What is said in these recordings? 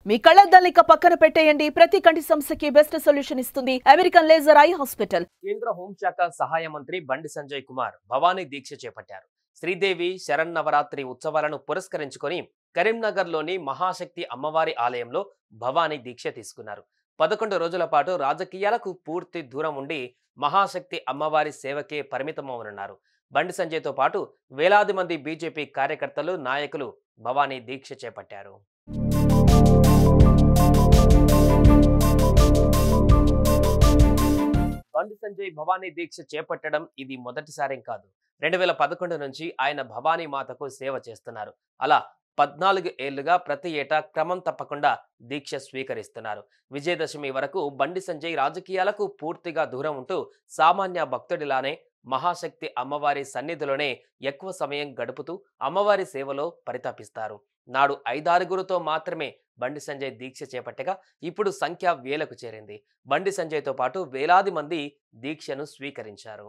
మీ కళ్ళద్దాలిక పక్కన పెట్టేయండి. ప్రతి కంటి సమస్యకి బెస్ట్ సొల్యూషన్ ఇస్తుంది అమెరికన్ లేజర్ ఐ హాస్పిటల్. కేంద్ర హోంశాఖ సహాయ మంత్రి బండి సంజయ్ కుమార్ భవానీ దీక్ష చేపట్టారు. శ్రీదేవి శరన్నవరాత్రి ఉత్సవాలను పురస్కరించుకొని కరీంనగర్లోని మహాశక్తి అమ్మవారి ఆలయంలో భవానీ దీక్ష తీసుకున్నారు. 11 రోజుల పాటు రాజకీయాలకు పూర్తి దూరం ఉండి మహాశక్తి అమ్మవారి సేవకే పరిమితమవనున్నారు. బండి సంజయ్తో పాటు వేలాది మంది బీజేపీ కార్యకర్తలు, నాయకులు భవానీ దీక్ష చేపట్టారు. బండి సంజయ్ భవానీ దీక్ష చేపట్టడం ఇది మొదటిసారేం కాదు. 2011 నుంచి ఆయన భవానీ మాతకు సేవ చేస్తున్నారు. అలా 14 ఏళ్లుగా ప్రతి ఏటా క్రమం తప్పకుండా దీక్ష స్వీకరిస్తున్నారు. విజయదశమి వరకు బండి సంజయ్ రాజకీయాలకు పూర్తిగా దూరం ఉంటూ సామాన్య భక్తుడిలానే మహాశక్తి అమ్మవారి సన్నిధిలోనే ఎక్కువ సమయం గడుపుతూ అమ్మవారి సేవలో పరితపిస్తారు. నాడు 5-6గురితో మాత్రమే బండి సంజయ్ దీక్ష చేపట్టగా ఇప్పుడు సంఖ్య వేలకు చేరింది. బండి సంజయ్తో పాటు వేలాది మంది దీక్షను స్వీకరించారు.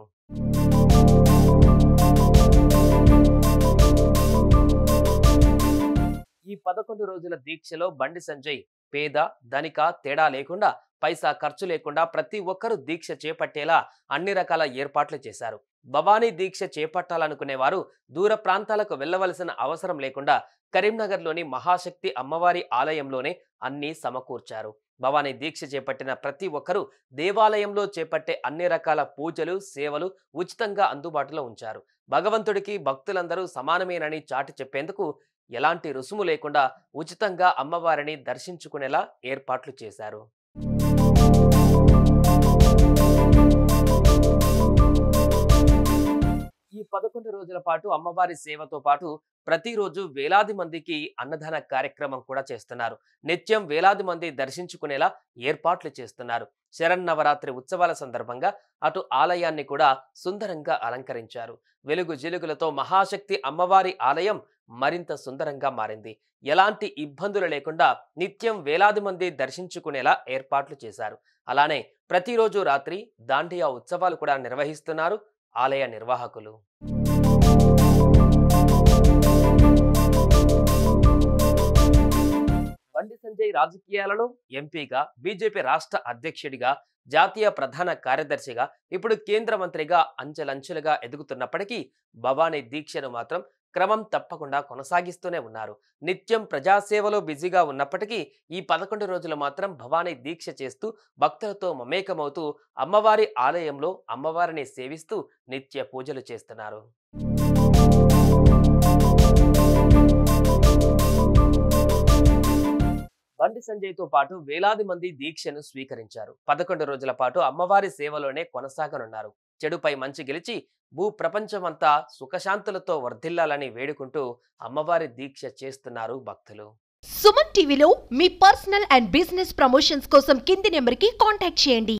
ఈ 11 రోజుల దీక్షలో బండి సంజయ్ పేద ధనిక తేడా లేకుండా, పైసా ఖర్చు లేకుండా ప్రతి ఒక్కరూ దీక్ష చేపట్టేలా అన్ని రకాల ఏర్పాట్లు చేశారు. భవానీ దీక్ష చేపట్టాలనుకునేవారు దూర ప్రాంతాలకు వెళ్లవలసిన అవసరం లేకుండా కరీంనగర్లోని మహాశక్తి అమ్మవారి ఆలయంలోనే అన్ని సమకూర్చారు. భవానీ దీక్ష చేపట్టిన ప్రతి ఒక్కరూ దేవాలయంలో చేపట్టే అన్ని రకాల పూజలు, సేవలు ఉచితంగా అందుబాటులో ఉంచారు. భగవంతుడికి భక్తులందరూ సమానమేనని చాటి చెప్పేందుకు ఎలాంటి రుసుము లేకుండా ఉచితంగా అమ్మవారిని దర్శించుకునేలా ఏర్పాట్లు చేశారు. ఈ 11 రోజుల పాటు అమ్మవారి సేవతో పాటు ప్రతిరోజు వేలాది మందికి అన్నదాన కార్యక్రమం కూడా చేస్తున్నారు. నిత్యం వేలాది మంది దర్శించుకునేలా ఏర్పాట్లు చేస్తున్నారు. శరన్నవరాత్రి ఉత్సవాల సందర్భంగా అటు ఆలయాన్ని కూడా సుందరంగా అలంకరించారు. వెలుగు జిలుగులతో మహాశక్తి అమ్మవారి ఆలయం మరింత సుందరంగా మారింది. ఎలాంటి ఇబ్బందులు లేకుండా నిత్యం వేలాది మంది దర్శించుకునేలా ఏర్పాట్లు చేశారు. అలానే ప్రతిరోజు రాత్రి దాండియా ఉత్సవాలు కూడా నిర్వహిస్తున్నారు ఆలయ నిర్వాహకులు. బండి సంజయ్ రాజకీయాలలో ఎంపీగా, బీజేపీ రాష్ట్ర అధ్యక్షుడిగా, జాతీయ ప్రధాన కార్యదర్శిగా, ఇప్పుడు కేంద్ర మంత్రిగా అంచెలంచెలుగా ఎదుగుతున్నప్పటికీ భవానీ దీక్షను మాత్రం క్రమం తప్పకుండా కొనసాగిస్తూనే ఉన్నారు. నిత్యం ప్రజాసేవలో బిజీగా ఉన్నప్పటికీ ఈ 11 రోజులు మాత్రం భవానీ దీక్ష చేస్తూ భక్తులతో మమేకమవుతూ అమ్మవారి ఆలయంలో అమ్మవారిని సేవిస్తూ నిత్య పూజలు చేస్తున్నారు. బండి సంజయ్తో పాటు వేలాది మంది దీక్షను స్వీకరించారు. 11 రోజుల పాటు అమ్మవారి సేవలోనే కొనసాగనున్నారు. చెడుపై మంచి గెలిచి భూ ప్రపంచమంతా సుఖశాంతులతో వర్ధిల్లాలని వేడుకుంటూ అమ్మవారి దీక్ష చేస్తున్నారు భక్తులు. సుమన్ టీవీలో మీ పర్సనల్ అండ్ బిజినెస్ ప్రమోషన్స్ కోసం కింది నెంబర్కి కాంటాక్ట్ చేయండి.